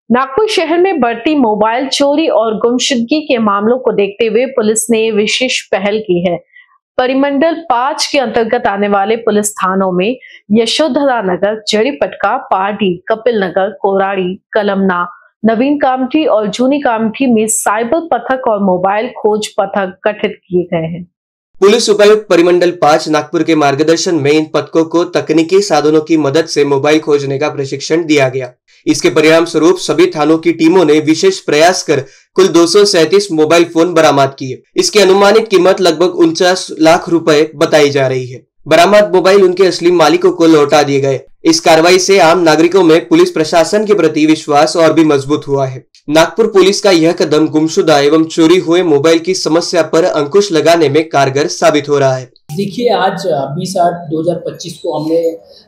नागपुर शहर में बढ़ती मोबाइल चोरी और गुमशुदगी के मामलों को देखते हुए पुलिस ने विशेष पहल की है। परिमंडल 5 के अंतर्गत आने वाले पुलिस थानों में यशोधरा नगर, जड़ीपटका, पार्टी, कपिल नगर, कोराड़ी, कलमना, नवीन कामठी और जूनी कामठी में साइबर पथक और मोबाइल खोज पथक गठित किए गए हैं। पुलिस उपायुक्त परिमंडल 5 नागपुर के मार्गदर्शन में इन पथकों को तकनीकी साधनों की मदद से मोबाइल खोजने का प्रशिक्षण दिया गया। इसके परिणाम स्वरूप सभी थानों की टीमों ने विशेष प्रयास कर कुल 237 मोबाइल फोन बरामद किए। इसकी अनुमानित कीमत लगभग 49 लाख रुपए बताई जा रही है। बरामद मोबाइल उनके असली मालिकों को लौटा दिए गए। इस कार्रवाई से आम नागरिकों में पुलिस प्रशासन के प्रति विश्वास और भी मजबूत हुआ है। नागपुर पुलिस का यह कदम गुमशुदा एवं चोरी हुए मोबाइल की समस्या पर अंकुश लगाने में कारगर साबित हो रहा है। देखिए, आज 20/8/2025 को हमने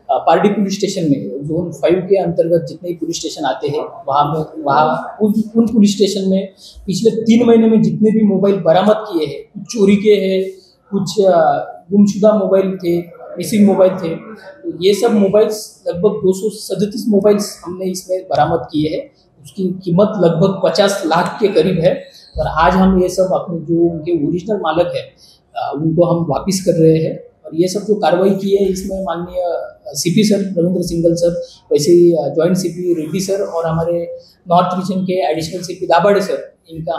पार्टी पुलिस स्टेशन में जोन 5 के अंतर्गत जितने पुलिस स्टेशन आते हैं वहाँ उन पुलिस स्टेशन में पिछले 3 महीने में जितने भी मोबाइल बरामद किए हैं, कुछ चोरी के हैं, कुछ गुमशुदा मोबाइल थे, मिसिंग मोबाइल थे, तो ये सब मोबाइल्स लगभग 237 मोबाइल्स हमने इसमें बरामद किए हैं। उसकी कीमत लगभग 50 लाख के करीब है। और आज हम ये सब अपने जो उनके ओरिजिनल मालिक है उनको हम वापस कर रहे हैं। और ये सब जो कार्रवाई की है इसमें माननीय CP sir Ravindra single sir, वैसे ही जॉइंट सीपी रेड्डी सर और हमारे नॉर्थ रीजन के एडिशनल सीपी दाभाडे सर, इनका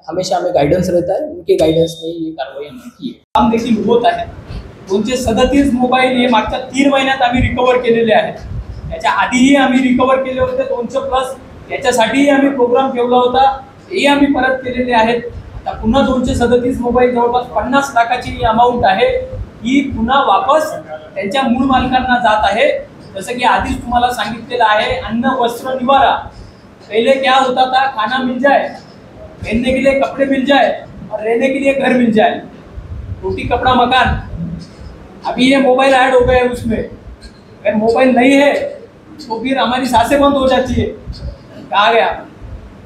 हमेशा गाइडेंस रहता है। उनके गाइडेंस में ये कार्रवाई हमने की है। काम देखील होत आहे। 237 मोबाईल हे मागच्या 3 महिन्यात आम्ही रिकवर केलेले आहेत। त्याच्या आधीही आम्ही रिकवर केले होते 200+। त्याच्यासाठीही आम्ही प्रोग्राम ठेवला होता, तेही आम्ही परत केलेले आहेत। आता पुन्हा 237 मोबाईल जवळपास 50 लाखाची अमाउंट आहे, ही पुन्हा वापस त्यांच्या मूळ मालकांना जात आहे। जसं की आधीच तुम्हाला सांगितलेलं आहे, अन्न वस्त्र निवारा। पहले क्या होता था, खाना मिल जाए, पहनने के लिए कपड़े मिल जाए और रहने के लिए घर मिल जाए, रोटी कपड़ा मकान। अभी ये मोबाइल ऐड हो गए उसमें। अगर मोबाइल नहीं है तो फिर हमारी सांसें बंद हो जाती है। कहा गया,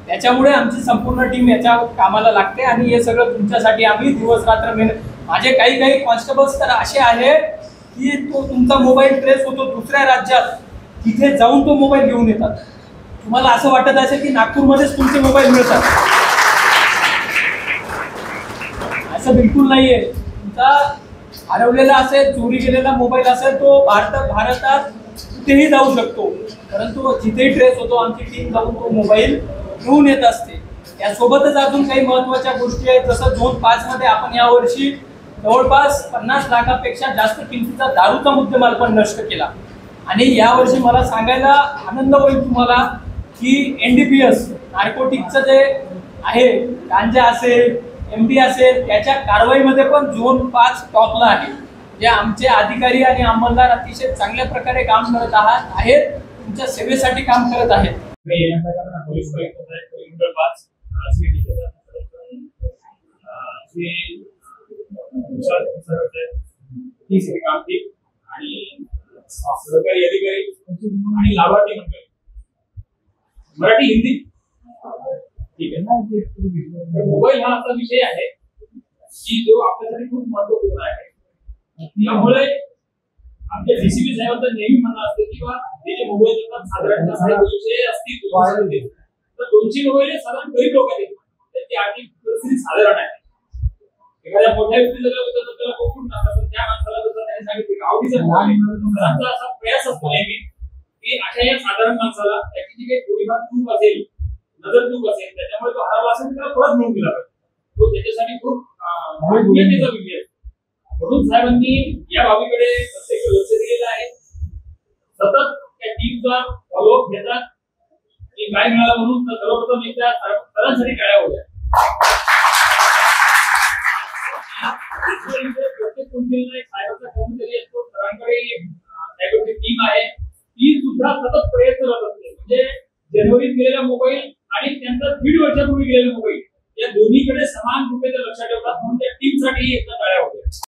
त्याच्यामुळे आमची संपूर्ण टीम याच्या कामाला लागते आणि हे सगळं तुमच्यासाठी आम्ही दिवस रात्र मेहनत। माझे काही कॉन्स्टेबल्स तर असे आहे की तो तुमचा मोबाईल ट्रेस होतो दुसऱ्या राज्यात, तिथे जाऊन तो मोबाईल घेऊन येतात। तुम्हाला असं वाटत असेल की नागपूरमध्येच तुमचे मोबाईल मिळतात, असं बिलकुल नाहीये। तुमचा हरवलेला असेल, चोरी गेलेला मोबाईल असेल तो भारतात कुठेही जाऊ शकतो, परंतु जिथेही ट्रेस होतो आमची टीम जाऊन तो मोबाईल घेऊन येत असते। यासोबतच अजून काही महत्त्वाच्या गोष्टी आहेत, जसं झोन 5 मध्ये आपण यावर्षी जवळपास 50 लाखापेक्षा जास्त किमतीचा दारूचा मुद्देमाल पण नष्ट केला। आणि यावर्षी मला सांगायला आनंद होईल तुम्हाला की एनडीपीएस नार्कोटिक्सचं जे आहे, गांजा असेल, एमडी असेल, त्याच्या कारवाईमध्ये पण झोन 5 टॉपला आहे। जे आमचे अधिकारी आणि अंमलदार अतिशय चांगल्या प्रकारे काम करत आहेत, तुमच्या सेवेसाठी काम करत आहेत। सरकारी अधिकारी आणि लाभार्थी मंडळ मराठी हिंदी ठीक आहे ना। मोबाईल हा असा विषय आहे की जो आपल्यासाठी खूप महत्त्वपूर्ण आहे। त्यामुळे आमच्या डीसीपी साहेबांचं नेहमी म्हणणं असतं की हे जे मोबाईल असतात साधारणतः 200 असतील, तर 200 मोबाईल साधारण गरीब लोकांचे, त्यांची आर्थिक परिस्थिती साधारण आहे। एखाद्या मोठ्या व्यक्ती जर त्याला कोकून नसतात, त्या माणसाला जसं त्याने सांगितलं आवडीचं मोबाईल, असा प्रयास असतो नेहमी की अशा या साधारण माणसाला त्याची जी काही थोडीफार चूक असेल, नजर चूक असेल, त्याच्यामुळे तो हरवला असेल, त्याला परत मिळून दिला पाहिजे। तो त्याच्यासाठी खूप महत्त्वाचा विषय आहे। म्हणून साहेबांनी या बाबीकडे प्रत्येक लक्ष दिलेलं आहे। सतत त्या टीमचा फॉलोअप घेतात की काय मिळालं म्हणून। तर सर्वप्रथम एकदा सरांसाठी टाळ्या होत्या। प्रत्येक कोणत्याही एक सायबरचा कर्मचारी असतो, सरांकडे सायबरची टीम आहे, ती सुद्धा सतत प्रयत्न करत असते। म्हणजे जानेवारीत गेलेला मोबाईल आणि त्यांचा 1.5 वर्षापूर्वी गेलेला मोबाईल, या दोन्हीकडे समान रूपे लक्षात ठेवतात, म्हणून त्या टीमसाठी एकदा टाळ्या होत्या।